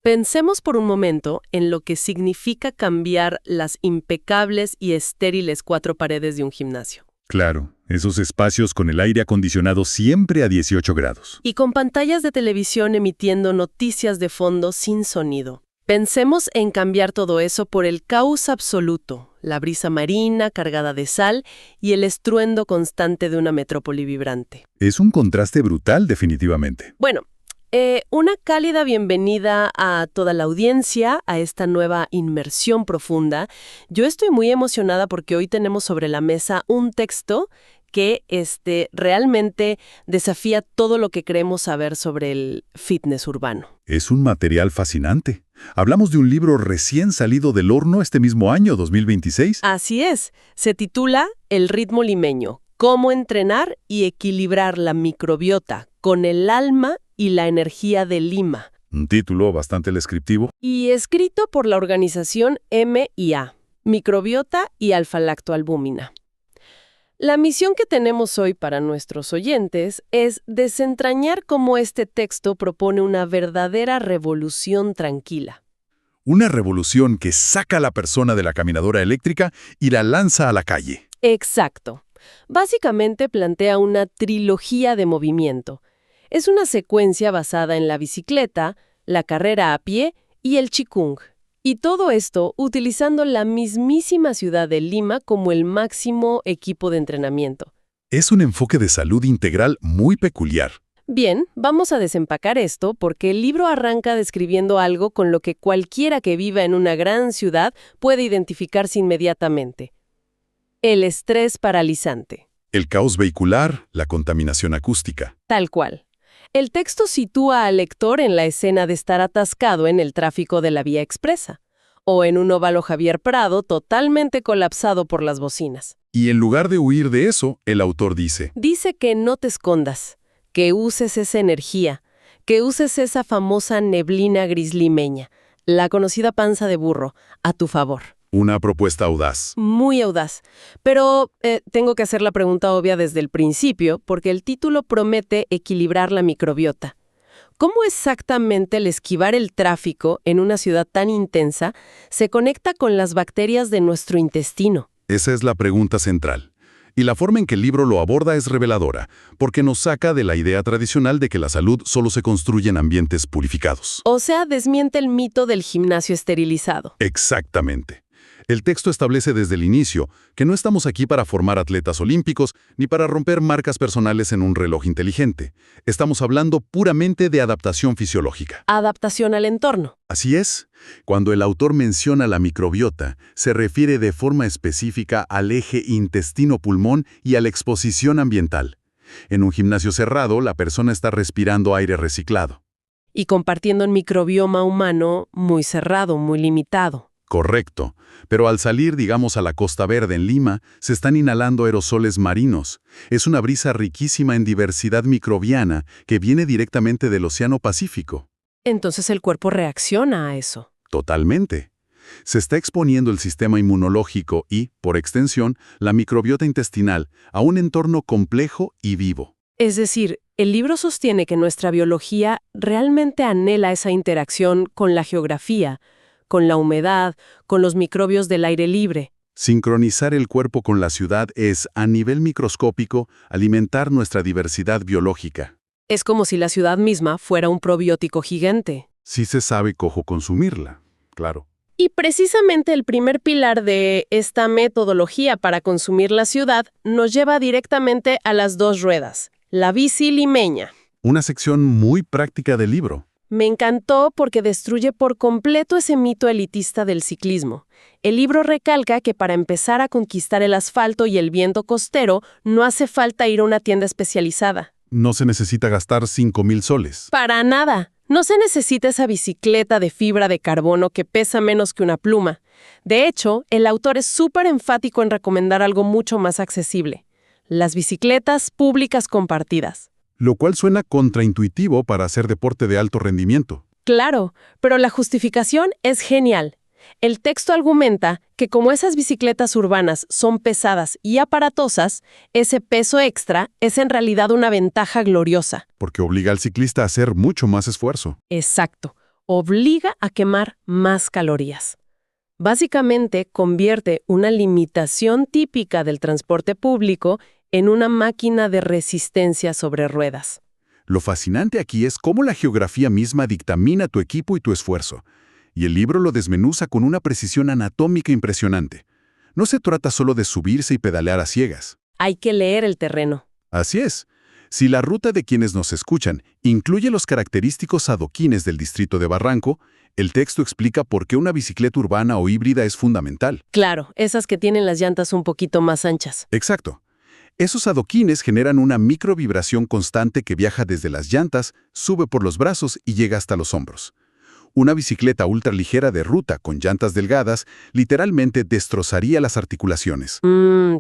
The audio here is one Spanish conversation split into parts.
Pensemos por un momento en lo que significa cambiar las impecables y estériles 4 paredes de un gimnasio. Claro, esos espacios con el aire acondicionado siempre a 18 grados. Y con pantallas de televisión emitiendo noticias de fondo sin sonido. Pensemos en cambiar todo eso por el caos absoluto, la brisa marina cargada de sal y el estruendo constante de una metrópoli vibrante. Es un contraste brutal, definitivamente. Bueno, una cálida bienvenida a toda la audiencia a esta nueva inmersión profunda. Yo estoy muy emocionada porque hoy tenemos sobre la mesa un texto que realmente desafía todo lo que creemos saber sobre el fitness urbano. Es un material fascinante. Hablamos de un libro recién salido del horno este mismo año, 2026. Así es. Se titula El ritmo limeño: cómo entrenar y equilibrar la microbiota con el alma y la energía de Lima. Un título bastante descriptivo. Y escrito por la organización MIA, Microbiota y Alfa-lactoalbúmina. La misión que tenemos hoy para nuestros oyentes es desentrañar cómo este texto propone una verdadera revolución tranquila. Una revolución que saca a la persona de la caminadora eléctrica y la lanza a la calle. Exacto. Básicamente plantea una trilogía de movimiento. Es una secuencia basada en la bicicleta, la carrera a pie y el qigong. Y todo esto utilizando la mismísima ciudad de Lima como el máximo equipo de entrenamiento. Es un enfoque de salud integral muy peculiar. Bien, vamos a desempacar esto porque el libro arranca describiendo algo con lo que cualquiera que viva en una gran ciudad puede identificarse inmediatamente. El estrés paralizante. El caos vehicular, la contaminación acústica. Tal cual. El texto sitúa al lector en la escena de estar atascado en el tráfico de la vía expresa, o en un óvalo Javier Prado totalmente colapsado por las bocinas. Y en lugar de huir de eso, el autor dice: Dice que no te escondas, que uses esa energía, que uses esa famosa neblina gris limeña, la conocida panza de burro, a tu favor. Una propuesta audaz. Muy audaz. Pero tengo que hacer la pregunta obvia desde el principio, porque el título promete equilibrar la microbiota. ¿Cómo exactamente el esquivar el tráfico en una ciudad tan intensa se conecta con las bacterias de nuestro intestino? Esa es la pregunta central. Y la forma en que el libro lo aborda es reveladora, porque nos saca de la idea tradicional de que la salud solo se construye en ambientes purificados. O sea, desmiente el mito del gimnasio esterilizado. Exactamente. El texto establece desde el inicio que no estamos aquí para formar atletas olímpicos ni para romper marcas personales en un reloj inteligente. Estamos hablando puramente de adaptación fisiológica. Adaptación al entorno. Así es. Cuando el autor menciona la microbiota, se refiere de forma específica al eje intestino-pulmón y a la exposición ambiental. En un gimnasio cerrado, la persona está respirando aire reciclado. Y compartiendo un microbioma humano muy cerrado, muy limitado. Correcto, pero al salir, digamos, a la Costa Verde en Lima, se están inhalando aerosoles marinos. Es una brisa riquísima en diversidad microbiana que viene directamente del Océano Pacífico. Entonces el cuerpo reacciona a eso. Totalmente. Se está exponiendo el sistema inmunológico y, por extensión, la microbiota intestinal a un entorno complejo y vivo. Es decir, el libro sostiene que nuestra biología realmente anhela esa interacción con la geografía, con la humedad, con los microbios del aire libre. Sincronizar el cuerpo con la ciudad es, a nivel microscópico, alimentar nuestra diversidad biológica. Es como si la ciudad misma fuera un probiótico gigante. Sí se sabe cómo consumirla, claro. Y precisamente el primer pilar de esta metodología para consumir la ciudad nos lleva directamente a las 2 ruedas, la bici limeña. Una sección muy práctica del libro. Me encantó porque destruye por completo ese mito elitista del ciclismo. El libro recalca que para empezar a conquistar el asfalto y el viento costero no hace falta ir a una tienda especializada. No se necesita gastar 5,000 soles. Para nada. No se necesita esa bicicleta de fibra de carbono que pesa menos que una pluma. De hecho, el autor es súper enfático en recomendar algo mucho más accesible: las bicicletas públicas compartidas. Lo cual suena contraintuitivo para hacer deporte de alto rendimiento. Claro, pero la justificación es genial. El texto argumenta que como esas bicicletas urbanas son pesadas y aparatosas, ese peso extra es en realidad una ventaja gloriosa. Porque obliga al ciclista a hacer mucho más esfuerzo. Exacto. obliga a quemar más calorías. Básicamente, convierte una limitación típica del transporte público en una máquina de resistencia sobre ruedas. Lo fascinante aquí es cómo la geografía misma dictamina tu equipo y tu esfuerzo. Y el libro lo desmenuza con una precisión anatómica impresionante. No se trata solo de subirse y pedalear a ciegas. Hay que leer el terreno. Así es. Si la ruta de quienes nos escuchan incluye los característicos adoquines del distrito de Barranco, el texto explica por qué una bicicleta urbana o híbrida es fundamental. Claro, esas que tienen las llantas un poquito más anchas. Exacto. Esos adoquines generan una microvibración constante que viaja desde las llantas, sube por los brazos y llega hasta los hombros. Una bicicleta ultraligera de ruta con llantas delgadas literalmente destrozaría las articulaciones.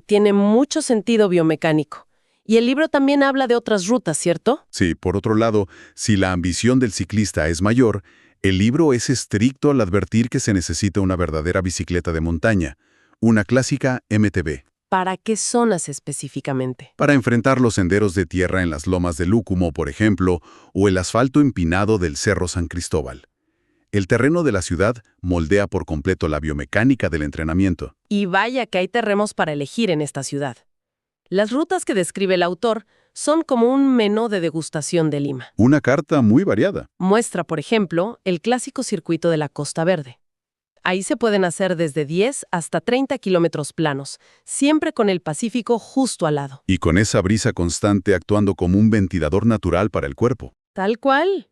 Tiene mucho sentido biomecánico. Y el libro también habla de otras rutas, ¿cierto? Sí, por otro lado, si la ambición del ciclista es mayor, el libro es estricto al advertir que se necesita una verdadera bicicleta de montaña, una clásica MTB. ¿Para qué zonas específicamente? Para enfrentar los senderos de tierra en las lomas de Lúcumo, por ejemplo, o el asfalto empinado del Cerro San Cristóbal. El terreno de la ciudad moldea por completo la biomecánica del entrenamiento. Y vaya que hay terrenos para elegir en esta ciudad. Las rutas que describe el autor son como un menú de degustación de Lima. Una carta muy variada. Muestra, por ejemplo, el clásico circuito de la Costa Verde. Ahí se pueden hacer desde 10 hasta 30 kilómetros planos, siempre con el Pacífico justo al lado. Y con esa brisa constante actuando como un ventilador natural para el cuerpo. Tal cual.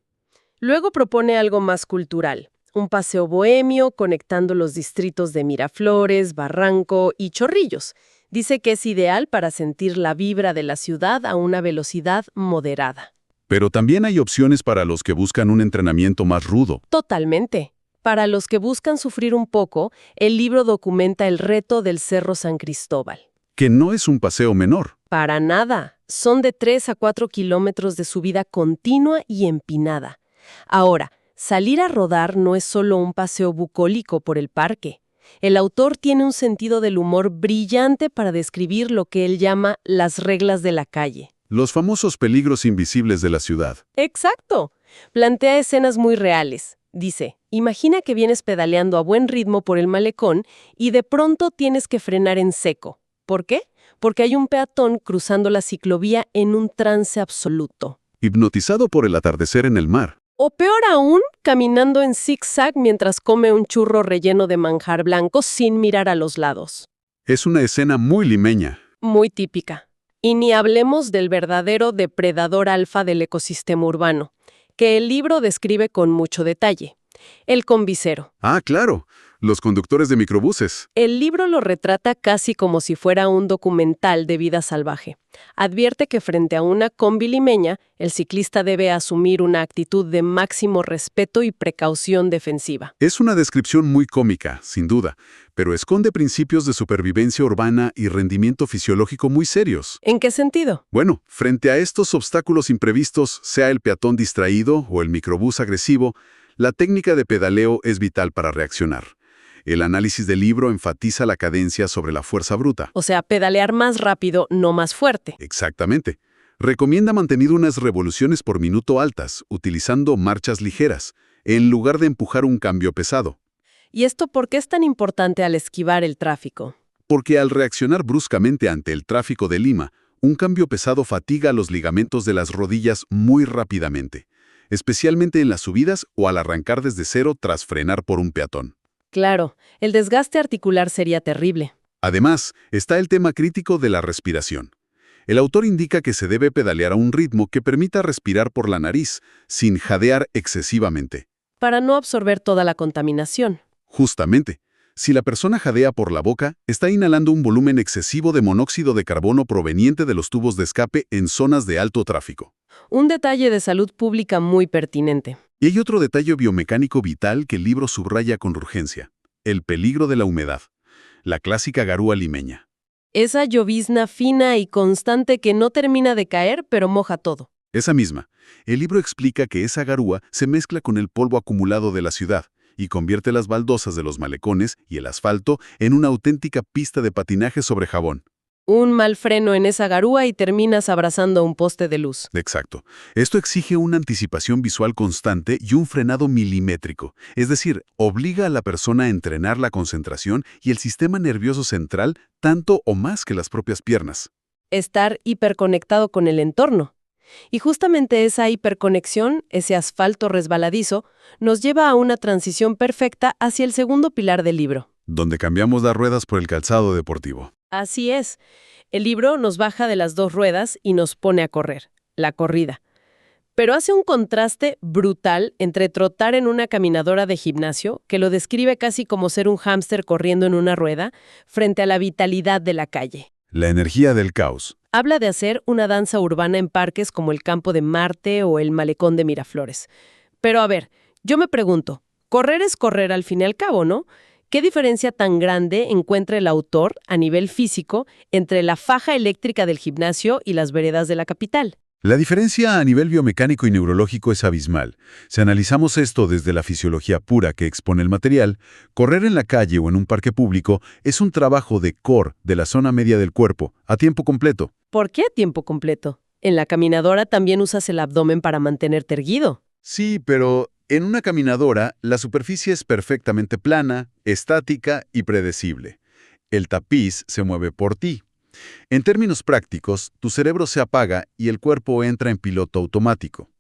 Luego propone algo más cultural, un paseo bohemio conectando los distritos de Miraflores, Barranco y Chorrillos. Dice que es ideal para sentir la vibra de la ciudad a una velocidad moderada. Pero también hay opciones para los que buscan un entrenamiento más rudo. Totalmente. Para los que buscan sufrir un poco, el libro documenta el reto del Cerro San Cristóbal. Que no es un paseo menor. Para nada. Son de 3 a 4 kilómetros de subida continua y empinada. Ahora, salir a rodar no es solo un paseo bucólico por el parque. El autor tiene un sentido del humor brillante para describir lo que él llama las reglas de la calle. Los famosos peligros invisibles de la ciudad. Exacto. Plantea escenas muy reales. Dice, imagina que vienes pedaleando a buen ritmo por el malecón y de pronto tienes que frenar en seco. ¿Por qué? Porque hay un peatón cruzando la ciclovía en un trance absoluto. Hipnotizado por el atardecer en el mar. O peor aún, caminando en zigzag mientras come un churro relleno de manjar blanco sin mirar a los lados. Es una escena muy limeña. Muy típica. Y ni hablemos del verdadero depredador alfa del ecosistema urbano, que el libro describe con mucho detalle. El combicero. Ah, claro. Los conductores de microbuses. El libro lo retrata casi como si fuera un documental de vida salvaje. Advierte que frente a una combi limeña, el ciclista debe asumir una actitud de máximo respeto y precaución defensiva. Es una descripción muy cómica, sin duda, pero esconde principios de supervivencia urbana y rendimiento fisiológico muy serios. ¿En qué sentido? Bueno, frente a estos obstáculos imprevistos, sea el peatón distraído o el microbús agresivo, la técnica de pedaleo es vital para reaccionar. El análisis del libro enfatiza la cadencia sobre la fuerza bruta. O sea, pedalear más rápido, no más fuerte. Exactamente. Recomienda mantener unas revoluciones por minuto altas, utilizando marchas ligeras, en lugar de empujar un cambio pesado. ¿Y esto por qué es tan importante al esquivar el tráfico? Porque al reaccionar bruscamente ante el tráfico de Lima, un cambio pesado fatiga los ligamentos de las rodillas muy rápidamente, especialmente en las subidas o al arrancar desde cero tras frenar por un peatón. Claro, el desgaste articular sería terrible. Además, está el tema crítico de la respiración. El autor indica que se debe pedalear a un ritmo que permita respirar por la nariz, sin jadear excesivamente. Para no absorber toda la contaminación. Justamente, si la persona jadea por la boca, está inhalando un volumen excesivo de monóxido de carbono proveniente de los tubos de escape en zonas de alto tráfico. Un detalle de salud pública muy pertinente. Y hay otro detalle biomecánico vital que el libro subraya con urgencia: el peligro de la humedad, la clásica garúa limeña. Esa llovizna fina y constante que no termina de caer, pero moja todo. Esa misma. El libro explica que esa garúa se mezcla con el polvo acumulado de la ciudad y convierte las baldosas de los malecones y el asfalto en una auténtica pista de patinaje sobre jabón. Un mal freno en esa garúa y terminas abrazando un poste de luz. Exacto. Esto exige una anticipación visual constante y un frenado milimétrico. Es decir, obliga a la persona a entrenar la concentración y el sistema nervioso central tanto o más que las propias piernas. Estar hiperconectado con el entorno. Y justamente esa hiperconexión, ese asfalto resbaladizo, nos lleva a una transición perfecta hacia el segundo pilar del libro. Donde cambiamos las ruedas por el calzado deportivo. Así es. El libro nos baja de las dos ruedas y nos pone a correr, la corrida. Pero hace un contraste brutal entre trotar en una caminadora de gimnasio, que lo describe casi como ser un hámster corriendo en una rueda, frente a la vitalidad de la calle. La energía del caos. Habla de hacer una danza urbana en parques como el Campo de Marte o el Malecón de Miraflores. Pero a ver, yo me pregunto, correr es correr al fin y al cabo, ¿no? ¿Qué diferencia tan grande encuentra el autor, a nivel físico, entre la faja eléctrica del gimnasio y las veredas de la capital? La diferencia a nivel biomecánico y neurológico es abismal. Si analizamos esto desde la fisiología pura que expone el material, correr en la calle o en un parque público es un trabajo de core de la zona media del cuerpo, a tiempo completo. ¿Por qué a tiempo completo? En la caminadora también usas el abdomen para mantenerte erguido. Sí, pero en una caminadora la superficie es perfectamente plana, estática y predecible. El tapiz se mueve por ti. En términos prácticos, tu cerebro se apaga y el cuerpo entra en piloto automático.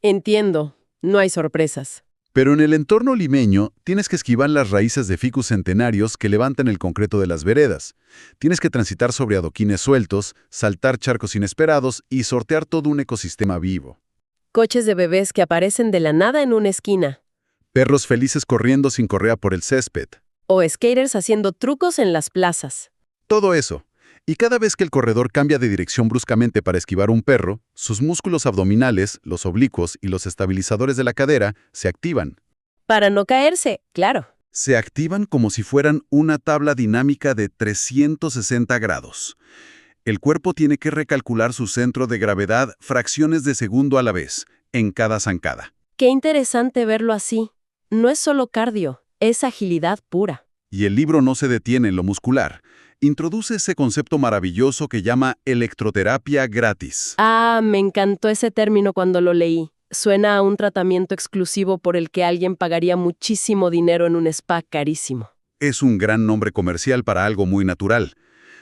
Entiendo, no hay sorpresas. Pero en el entorno limeño tienes que esquivar las raíces de ficus centenarios que levantan el concreto de las veredas. Tienes que transitar sobre adoquines sueltos, saltar charcos inesperados y sortear todo un ecosistema vivo. Coches de bebés que aparecen de la nada en una esquina. Perros felices corriendo sin correa por el césped. O skaters haciendo trucos en las plazas. Todo eso. Y cada vez que el corredor cambia de dirección bruscamente para esquivar un perro, sus músculos abdominales, los oblicuos y los estabilizadores de la cadera se activan. Para no caerse, claro. Se activan como si fueran una tabla dinámica de 360 grados. El cuerpo tiene que recalcular su centro de gravedad fracciones de segundo a la vez, en cada zancada. Qué interesante verlo así. No es solo cardio, es agilidad pura. Y el libro no se detiene en lo muscular. Introduce ese concepto maravilloso que llama electroterapia gratis. Ah, me encantó ese término cuando lo leí. Suena a un tratamiento exclusivo por el que alguien pagaría muchísimo dinero en un spa carísimo. Es un gran nombre comercial para algo muy natural.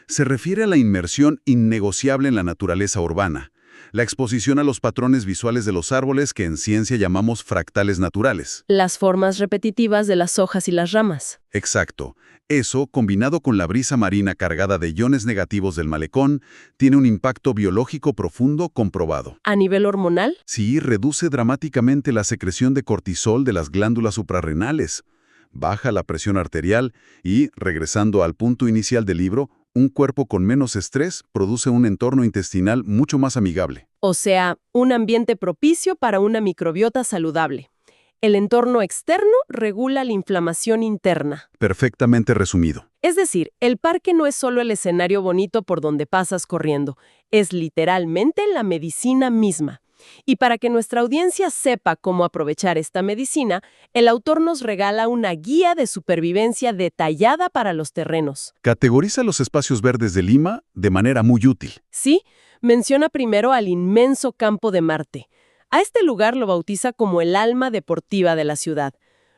Se refiere a la inmersión innegociable en la naturaleza urbana, la exposición a los patrones visuales de los árboles que en ciencia llamamos fractales naturales. Las formas repetitivas de las hojas y las ramas. Exacto. Eso, combinado con la brisa marina cargada de iones negativos del malecón, tiene un impacto biológico profundo comprobado. ¿A nivel hormonal? Sí, reduce dramáticamente la secreción de cortisol de las glándulas suprarrenales, baja la presión arterial y, regresando al punto inicial del libro, un cuerpo con menos estrés produce un entorno intestinal mucho más amigable. O sea, un ambiente propicio para una microbiota saludable. El entorno externo regula la inflamación interna. Perfectamente resumido. Es decir, el parque no es solo el escenario bonito por donde pasas corriendo, es literalmente la medicina misma. Y para que nuestra audiencia sepa cómo aprovechar esta medicina, el autor nos regala una guía de supervivencia detallada para los terrenos. Categoriza los espacios verdes de Lima de manera muy útil. Sí, menciona primero al inmenso Campo de Marte. A este lugar lo bautiza como el alma deportiva de la ciudad.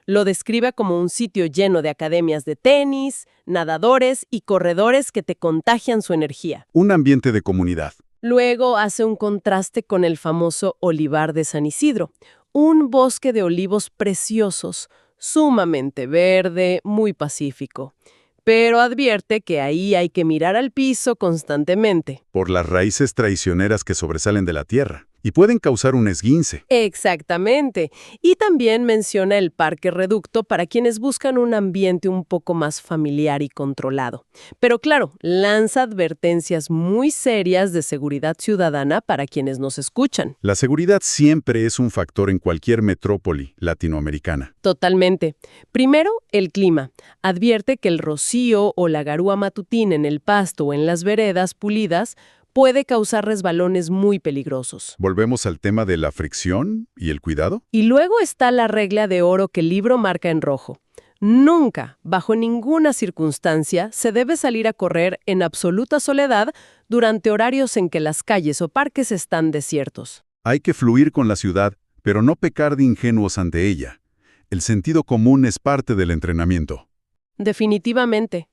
Lo describe como un sitio lleno de academias de tenis, nadadores y corredores que te contagian su energía. Un ambiente de comunidad. Luego hace un contraste con el famoso Olivar de San Isidro, un bosque de olivos preciosos, sumamente verde, muy pacífico. Pero advierte que ahí hay que mirar al piso constantemente. Por las raíces traicioneras que sobresalen de la tierra y pueden causar un esguince. Exactamente. Y también menciona el Parque Reducto para quienes buscan un ambiente un poco más familiar y controlado. Pero claro, lanza advertencias muy serias de seguridad ciudadana para quienes nos escuchan. La seguridad siempre es un factor en cualquier metrópoli latinoamericana. Totalmente. Primero, el clima. Advierte que el rocío o la garúa matutina en el pasto o en las veredas pulidas puede causar resbalones muy peligrosos. Volvemos al tema de la fricción y el cuidado. Y luego está la regla de oro que el libro marca en rojo. Nunca, bajo ninguna circunstancia, se debe salir a correr en absoluta soledad durante horarios en que las calles o parques están desiertos. Hay que fluir con la ciudad, pero no pecar de ingenuos ante ella. El sentido común es parte del entrenamiento. Definitivamente.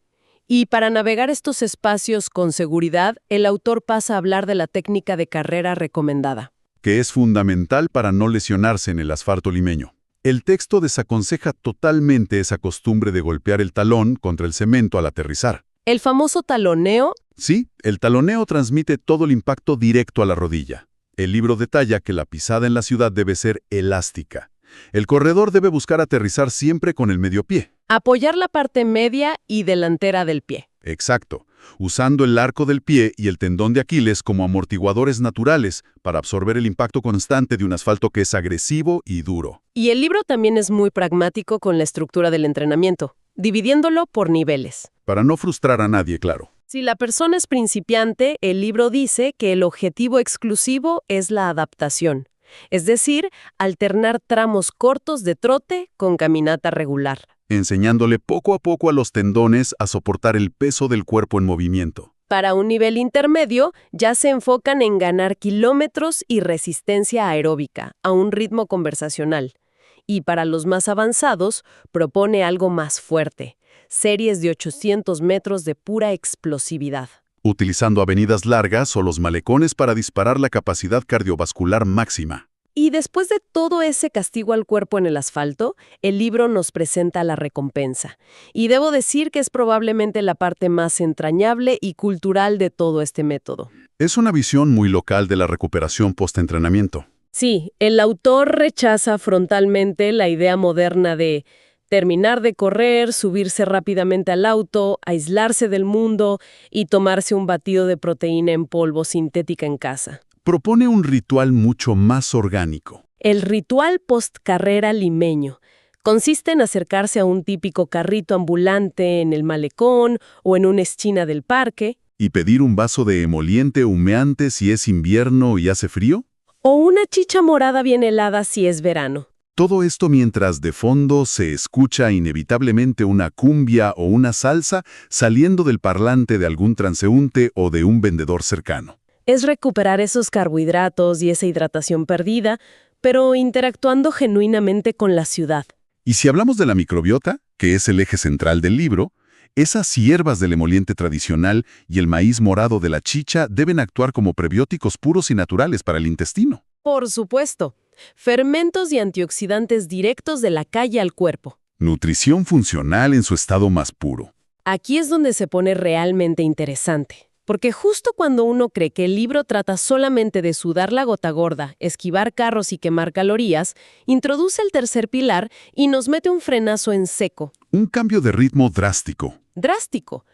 Y para navegar estos espacios con seguridad, el autor pasa a hablar de la técnica de carrera recomendada. Que es fundamental para no lesionarse en el asfalto limeño. El texto desaconseja totalmente esa costumbre de golpear el talón contra el cemento al aterrizar. El famoso taloneo. Sí, el taloneo transmite todo el impacto directo a la rodilla. El libro detalla que la pisada en la ciudad debe ser elástica. El corredor debe buscar aterrizar siempre con el medio pie. Apoyar la parte media y delantera del pie. Exacto, usando el arco del pie y el tendón de Aquiles como amortiguadores naturales para absorber el impacto constante de un asfalto que es agresivo y duro. Y el libro también es muy pragmático con la estructura del entrenamiento, dividiéndolo por niveles. Para no frustrar a nadie, claro. Si la persona es principiante, el libro dice que el objetivo exclusivo es la adaptación. Es decir, alternar tramos cortos de trote con caminata regular. Enseñándole poco a poco a los tendones a soportar el peso del cuerpo en movimiento. Para un nivel intermedio, ya se enfocan en ganar kilómetros y resistencia aeróbica a un ritmo conversacional. Y para los más avanzados, propone algo más fuerte, series de 800 metros de pura explosividad. Utilizando avenidas largas o los malecones para disparar la capacidad cardiovascular máxima. Y después de todo ese castigo al cuerpo en el asfalto, el libro nos presenta la recompensa. Y debo decir que es probablemente la parte más entrañable y cultural de todo este método. Es una visión muy local de la recuperación post-entrenamiento. Sí, el autor rechaza frontalmente la idea moderna de terminar de correr, subirse rápidamente al auto, aislarse del mundo y tomarse un batido de proteína en polvo sintética en casa. Propone un ritual mucho más orgánico. El ritual post-carrera limeño consiste en acercarse a un típico carrito ambulante en el malecón o en una esquina del parque. ¿Y pedir un vaso de emoliente humeante si es invierno y hace frío? O una chicha morada bien helada si es verano. Todo esto mientras de fondo se escucha inevitablemente una cumbia o una salsa saliendo del parlante de algún transeúnte o de un vendedor cercano. Es recuperar esos carbohidratos y esa hidratación perdida, pero interactuando genuinamente con la ciudad. Y si hablamos de la microbiota, que es el eje central del libro, esas hierbas del emoliente tradicional y el maíz morado de la chicha deben actuar como prebióticos puros y naturales para el intestino. Por supuesto, fermentos y antioxidantes directos de la calle al cuerpo. Nutrición funcional en su estado más puro. Aquí es donde se pone realmente interesante. Porque justo cuando uno cree que el libro trata solamente de sudar la gota gorda, esquivar carros y quemar calorías, introduce el tercer pilar y nos mete un frenazo en seco. Un cambio de ritmo drástico. Drástico.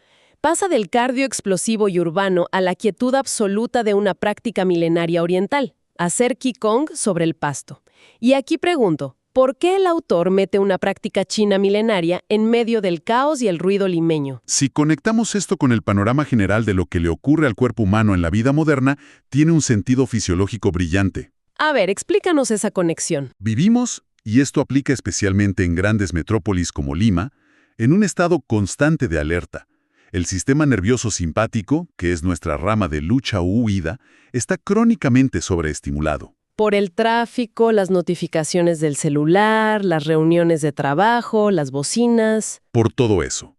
Pasa del cardio explosivo y urbano a la quietud absoluta de una práctica milenaria oriental, hacer qigong sobre el pasto. Y aquí pregunto, ¿por qué el autor mete una práctica china milenaria en medio del caos y el ruido limeño? Si conectamos esto con el panorama general de lo que le ocurre al cuerpo humano en la vida moderna, tiene un sentido fisiológico brillante. A ver, explícanos esa conexión. Vivimos, y esto aplica especialmente en grandes metrópolis como Lima, en un estado constante de alerta. El sistema nervioso simpático, que es nuestra rama de lucha o huida, está crónicamente sobreestimulado. Por el tráfico, las notificaciones del celular, las reuniones de trabajo, las bocinas. Por todo eso.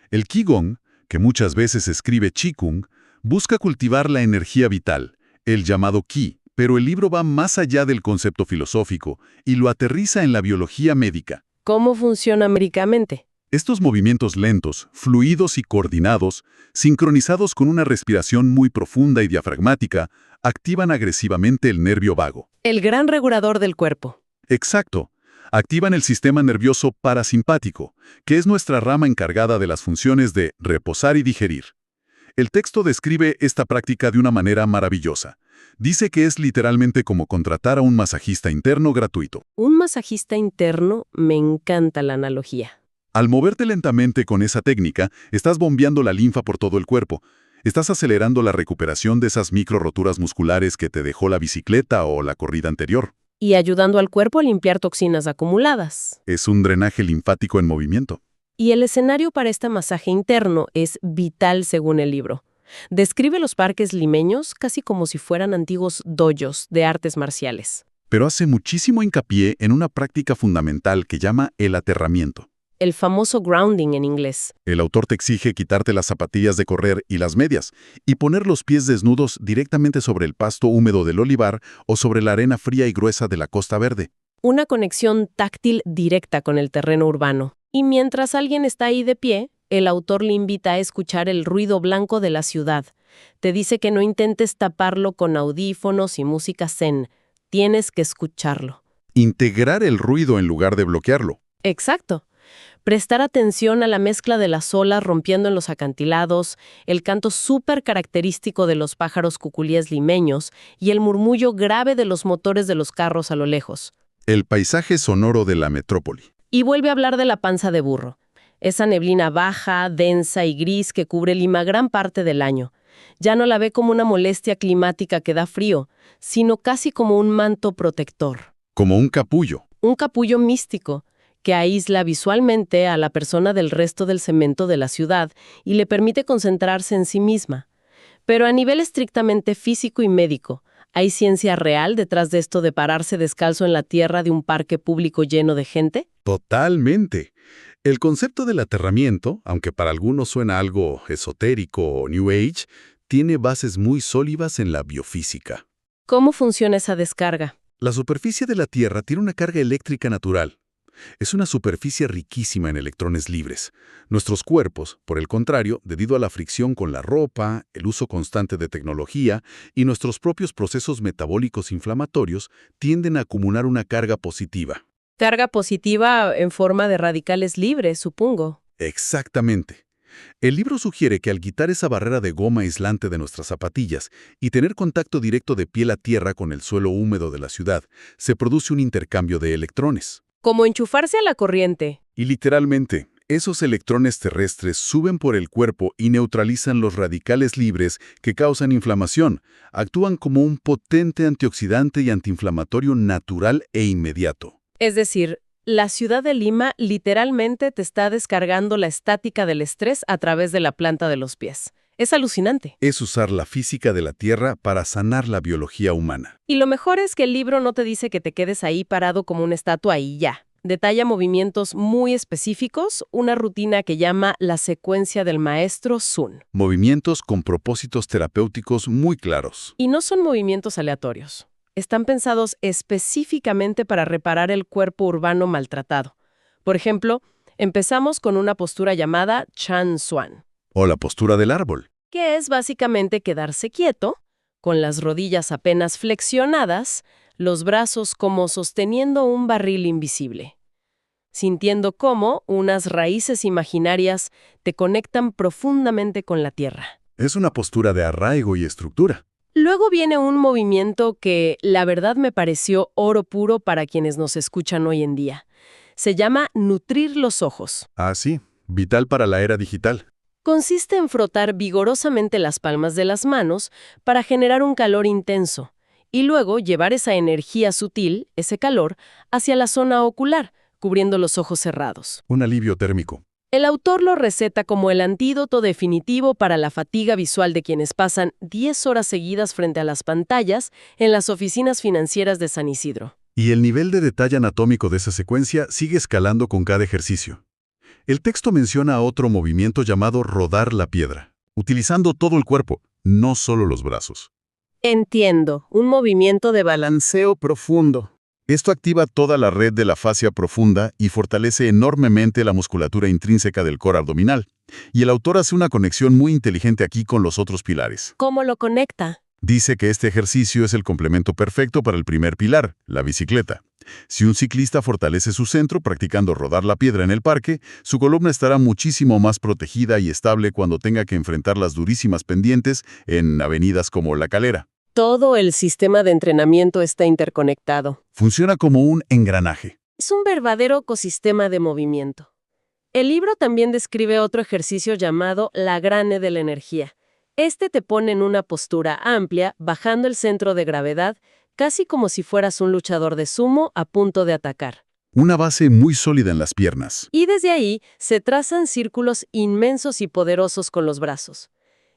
El Qigong, que muchas veces se escribe Qigong, busca cultivar la energía vital, el llamado Qi, pero el libro va más allá del concepto filosófico y lo aterriza en la biología médica. ¿Cómo funciona médicamente? Estos movimientos lentos, fluidos y coordinados, sincronizados con una respiración muy profunda y diafragmática, activan agresivamente el nervio vago. El gran regulador del cuerpo. Exacto. Activan el sistema nervioso parasimpático, que es nuestra rama encargada de las funciones de reposar y digerir. El texto describe esta práctica de una manera maravillosa. Dice que es literalmente como contratar a un masajista interno gratuito. Un masajista interno, me encanta la analogía. Al moverte lentamente con esa técnica, estás bombeando la linfa por todo el cuerpo. Estás acelerando la recuperación de esas micro roturas musculares que te dejó la bicicleta o la corrida anterior. y ayudando al cuerpo a limpiar toxinas acumuladas. Es un drenaje linfático en movimiento. Y el escenario para este masaje interno es vital según el libro. Describe los parques limeños casi como si fueran antiguos dojos de artes marciales. Pero hace muchísimo hincapié en una práctica fundamental que llama el aterramiento. El famoso grounding en inglés. El autor te exige quitarte las zapatillas de correr y las medias y poner los pies desnudos directamente sobre el pasto húmedo del olivar o sobre la arena fría y gruesa de la Costa Verde. Una conexión táctil directa con el terreno urbano. Y mientras alguien está ahí de pie, el autor le invita a escuchar el ruido blanco de la ciudad. Te dice que no intentes taparlo con audífonos y música zen. Tienes que escucharlo. Integrar el ruido en lugar de bloquearlo. Exacto. Prestar atención a la mezcla de las olas rompiendo en los acantilados, el canto súper característico de los pájaros cuculíes limeños y el murmullo grave de los motores de los carros a lo lejos. El paisaje sonoro de la metrópoli. Y vuelve a hablar de la panza de burro. Esa neblina baja, densa y gris que cubre Lima gran parte del año. Ya no la ve como una molestia climática que da frío, sino casi como un manto protector. Como un capullo. Un capullo místico que aísla visualmente a la persona del resto del cemento de la ciudad y le permite concentrarse en sí misma. Pero a nivel estrictamente físico y médico, ¿hay ciencia real detrás de esto de pararse descalzo en la tierra de un parque público lleno de gente? Totalmente. El concepto del aterramiento, aunque para algunos suena algo esotérico o New Age, tiene bases muy sólidas en la biofísica. ¿Cómo funciona esa descarga? La superficie de la Tierra tiene una carga eléctrica natural. Es una superficie riquísima en electrones libres. Nuestros cuerpos, por el contrario, debido a la fricción con la ropa, el uso constante de tecnología y nuestros propios procesos metabólicos inflamatorios, tienden a acumular una carga positiva. Carga positiva en forma de radicales libres, supongo. Exactamente. El libro sugiere que al quitar esa barrera de goma aislante de nuestras zapatillas y tener contacto directo de piel a tierra con el suelo húmedo de la ciudad, se produce un intercambio de electrones. Como enchufarse a la corriente. Y literalmente, esos electrones terrestres suben por el cuerpo y neutralizan los radicales libres que causan inflamación. Actúan como un potente antioxidante y antiinflamatorio natural e inmediato. Es decir, la ciudad de Lima literalmente te está descargando la estática del estrés a través de la planta de los pies. Es alucinante. Es usar la física de la Tierra para sanar la biología humana. Y lo mejor es que el libro no te dice que te quedes ahí parado como una estatua y ya. Detalla movimientos muy específicos, una rutina que llama la secuencia del maestro Sun. Movimientos con propósitos terapéuticos muy claros. Y no son movimientos aleatorios. Están pensados específicamente para reparar el cuerpo urbano maltratado. Por ejemplo, empezamos con una postura llamada Chan Swan. O la postura del árbol. Que es básicamente quedarse quieto, con las rodillas apenas flexionadas, los brazos como sosteniendo un barril invisible, sintiendo cómo unas raíces imaginarias te conectan profundamente con la tierra. Es una postura de arraigo y estructura. Luego viene un movimiento que, la verdad, me pareció oro puro para quienes nos escuchan hoy en día. Se llama nutrir los ojos. Ah, sí. Vital para la era digital. Consiste en frotar vigorosamente las palmas de las manos para generar un calor intenso y luego llevar esa energía sutil, ese calor, hacia la zona ocular, cubriendo los ojos cerrados. Un alivio térmico. El autor lo receta como el antídoto definitivo para la fatiga visual de quienes pasan 10 horas seguidas frente a las pantallas en las oficinas financieras de San Isidro. Y el nivel de detalle anatómico de esa secuencia sigue escalando con cada ejercicio. El texto menciona otro movimiento llamado rodar la piedra, utilizando todo el cuerpo, no solo los brazos. Entiendo, un movimiento de balanceo profundo. Esto activa toda la red de la fascia profunda y fortalece enormemente la musculatura intrínseca del core abdominal. Y el autor hace una conexión muy inteligente aquí con los otros pilares. ¿Cómo lo conecta? Dice que este ejercicio es el complemento perfecto para el primer pilar, la bicicleta. Si un ciclista fortalece su centro practicando rodar la piedra en el parque, su columna estará muchísimo más protegida y estable cuando tenga que enfrentar las durísimas pendientes en avenidas como La Calera. Todo el sistema de entrenamiento está interconectado. Funciona como un engranaje. Es un verdadero ecosistema de movimiento. El libro también describe otro ejercicio llamado la grane de la energía. Este te pone en una postura amplia, bajando el centro de gravedad, casi como si fueras un luchador de sumo a punto de atacar. Una base muy sólida en las piernas. Y desde ahí se trazan círculos inmensos y poderosos con los brazos.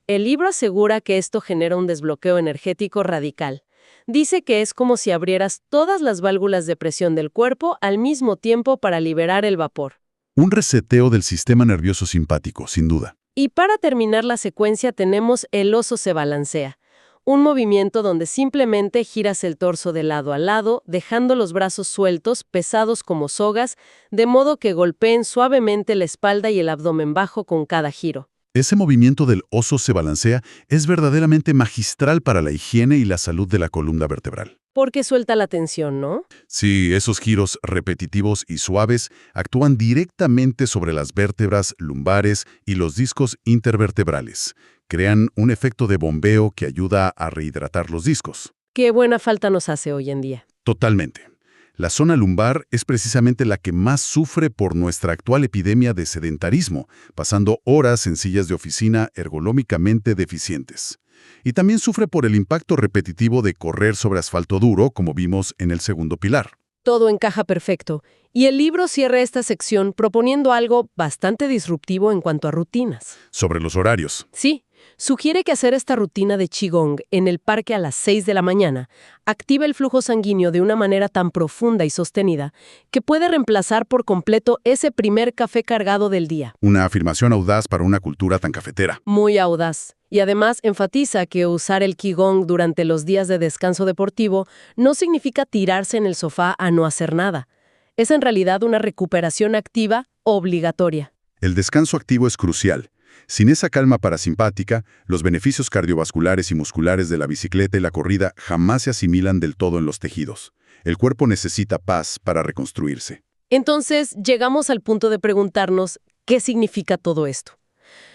El libro asegura que esto genera un desbloqueo energético radical. Dice que es como si abrieras todas las válvulas de presión del cuerpo al mismo tiempo para liberar el vapor. Un reseteo del sistema nervioso simpático, sin duda. Y para terminar la secuencia tenemos el oso se balancea. Un movimiento donde simplemente giras el torso de lado a lado, dejando los brazos sueltos, pesados como sogas, de modo que golpeen suavemente la espalda y el abdomen bajo con cada giro. Ese movimiento del oso se balancea es verdaderamente magistral para la higiene y la salud de la columna vertebral. Porque suelta la tensión, ¿no? Sí, esos giros repetitivos y suaves actúan directamente sobre las vértebras lumbares y los discos intervertebrales. Crean un efecto de bombeo que ayuda a rehidratar los discos. Qué buena falta nos hace hoy en día. Totalmente. La zona lumbar es precisamente la que más sufre por nuestra actual epidemia de sedentarismo, pasando horas en sillas de oficina ergonómicamente deficientes. Y también sufre por el impacto repetitivo de correr sobre asfalto duro, como vimos en el segundo pilar. Todo encaja perfecto. Y el libro cierra esta sección proponiendo algo bastante disruptivo en cuanto a rutinas. Sobre los horarios. Sí, sugiere que hacer esta rutina de Qigong en el parque a las 6 de la mañana activa el flujo sanguíneo de una manera tan profunda y sostenida que puede reemplazar por completo ese primer café cargado del día. Una afirmación audaz para una cultura tan cafetera. Muy audaz. Y además enfatiza que usar el Qigong durante los días de descanso deportivo no significa tirarse en el sofá a no hacer nada. Es en realidad una recuperación activa obligatoria. El descanso activo es crucial. Sin esa calma parasimpática, los beneficios cardiovasculares y musculares de la bicicleta y la corrida jamás se asimilan del todo en los tejidos. El cuerpo necesita paz para reconstruirse. Entonces, llegamos al punto de preguntarnos, ¿qué significa todo esto?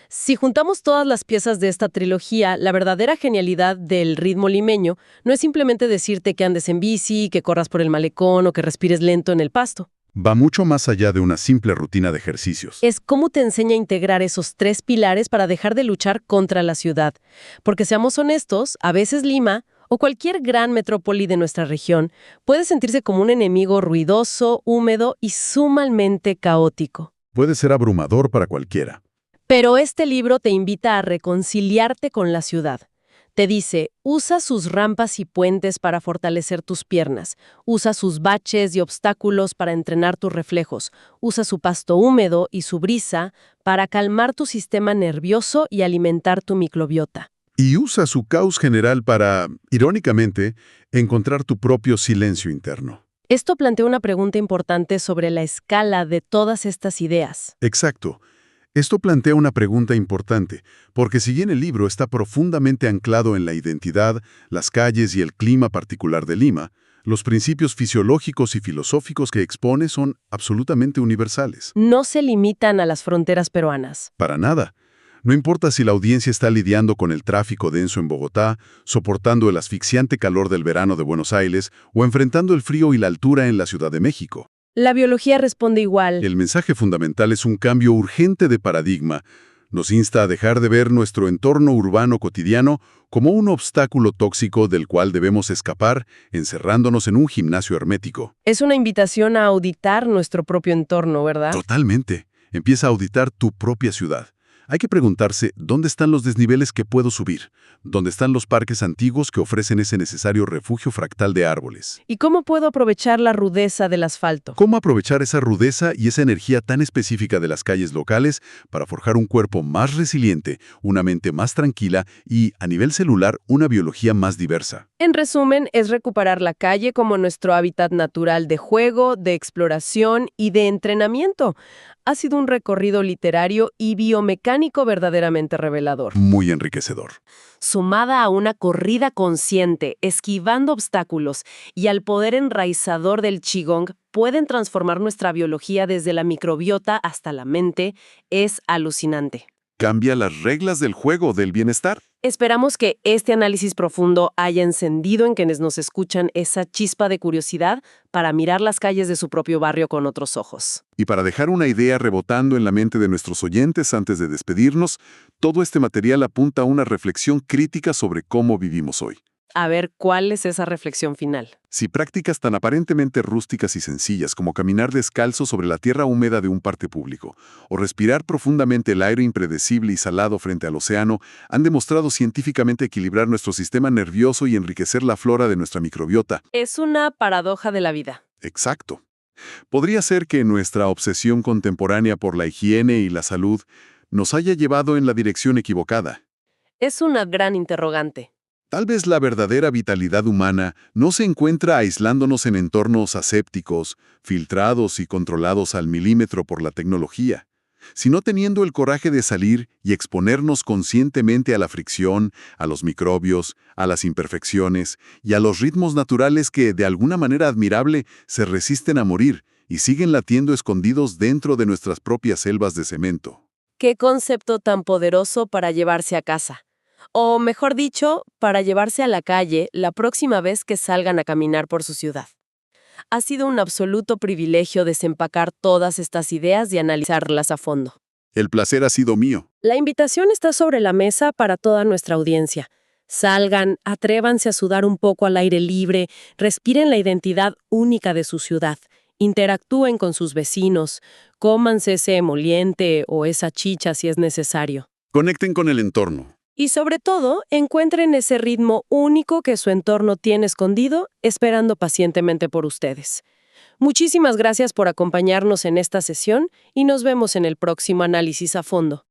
Si juntamos todas las piezas de esta trilogía, la verdadera genialidad del ritmo limeño no es simplemente decirte que andes en bici, que corras por el malecón o que respires lento en el pasto. Va mucho más allá de una simple rutina de ejercicios. Es cómo te enseña a integrar esos 3 pilares para dejar de luchar contra la ciudad. Porque seamos honestos, a veces Lima, o cualquier gran metrópoli de nuestra región, puede sentirse como un enemigo ruidoso, húmedo y sumamente caótico. Puede ser abrumador para cualquiera. Pero este libro te invita a reconciliarte con la ciudad. Te dice, usa sus rampas y puentes para fortalecer tus piernas, usa sus baches y obstáculos para entrenar tus reflejos, usa su pasto húmedo y su brisa para calmar tu sistema nervioso y alimentar tu microbiota. Y usa su caos general para, irónicamente, encontrar tu propio silencio interno. Esto plantea una pregunta importante sobre la escala de todas estas ideas. Exacto. Esto plantea una pregunta importante, porque si bien el libro está profundamente anclado en la identidad, las calles y el clima particular de Lima, los principios fisiológicos y filosóficos que expone son absolutamente universales. No se limitan a las fronteras peruanas. Para nada. No importa si la audiencia está lidiando con el tráfico denso en Bogotá, soportando el asfixiante calor del verano de Buenos Aires o enfrentando el frío y la altura en la Ciudad de México. La biología responde igual. El mensaje fundamental es un cambio urgente de paradigma. Nos insta a dejar de ver nuestro entorno urbano cotidiano como un obstáculo tóxico del cual debemos escapar, encerrándonos en un gimnasio hermético. Es una invitación a auditar nuestro propio entorno, ¿verdad? Totalmente. Empieza a auditar tu propia ciudad. Hay que preguntarse, ¿dónde están los desniveles que puedo subir? ¿Dónde están los parques antiguos que ofrecen ese necesario refugio fractal de árboles? ¿Y cómo puedo aprovechar la rudeza del asfalto? ¿Cómo aprovechar esa rudeza y esa energía tan específica de las calles locales para forjar un cuerpo más resiliente, una mente más tranquila y, a nivel celular, una biología más diversa? En resumen, es recuperar la calle como nuestro hábitat natural de juego, de exploración y de entrenamiento. Ha sido un recorrido literario y biomecánico verdaderamente revelador. Muy enriquecedor. Sumada a una corrida consciente, esquivando obstáculos y al poder enraizador del Qigong, pueden transformar nuestra biología desde la microbiota hasta la mente, es alucinante. ¿Cambia las reglas del juego del bienestar? Esperamos que este análisis profundo haya encendido en quienes nos escuchan esa chispa de curiosidad para mirar las calles de su propio barrio con otros ojos. Y para dejar una idea rebotando en la mente de nuestros oyentes antes de despedirnos, todo este material apunta a una reflexión crítica sobre cómo vivimos hoy. A ver, ¿cuál es esa reflexión final? Si prácticas tan aparentemente rústicas y sencillas como caminar descalzo sobre la tierra húmeda de un parque público o respirar profundamente el aire impredecible y salado frente al océano han demostrado científicamente equilibrar nuestro sistema nervioso y enriquecer la flora de nuestra microbiota. Es una paradoja de la vida. Exacto. Podría ser que nuestra obsesión contemporánea por la higiene y la salud nos haya llevado en la dirección equivocada. Es una gran interrogante. Tal vez la verdadera vitalidad humana no se encuentra aislándonos en entornos asépticos, filtrados y controlados al milímetro por la tecnología, sino teniendo el coraje de salir y exponernos conscientemente a la fricción, a los microbios, a las imperfecciones y a los ritmos naturales que, de alguna manera admirable, se resisten a morir y siguen latiendo escondidos dentro de nuestras propias selvas de cemento. Qué concepto tan poderoso para llevarse a casa. O mejor dicho, para llevarse a la calle la próxima vez que salgan a caminar por su ciudad. Ha sido un absoluto privilegio desempacar todas estas ideas y analizarlas a fondo. El placer ha sido mío. La invitación está sobre la mesa para toda nuestra audiencia. Salgan, atrévanse a sudar un poco al aire libre, respiren la identidad única de su ciudad, interactúen con sus vecinos, cómanse ese emoliente o esa chicha si es necesario. Conecten con el entorno. Y sobre todo, encuentren ese ritmo único que su entorno tiene escondido, esperando pacientemente por ustedes. Muchísimas gracias por acompañarnos en esta sesión y nos vemos en el próximo análisis a fondo.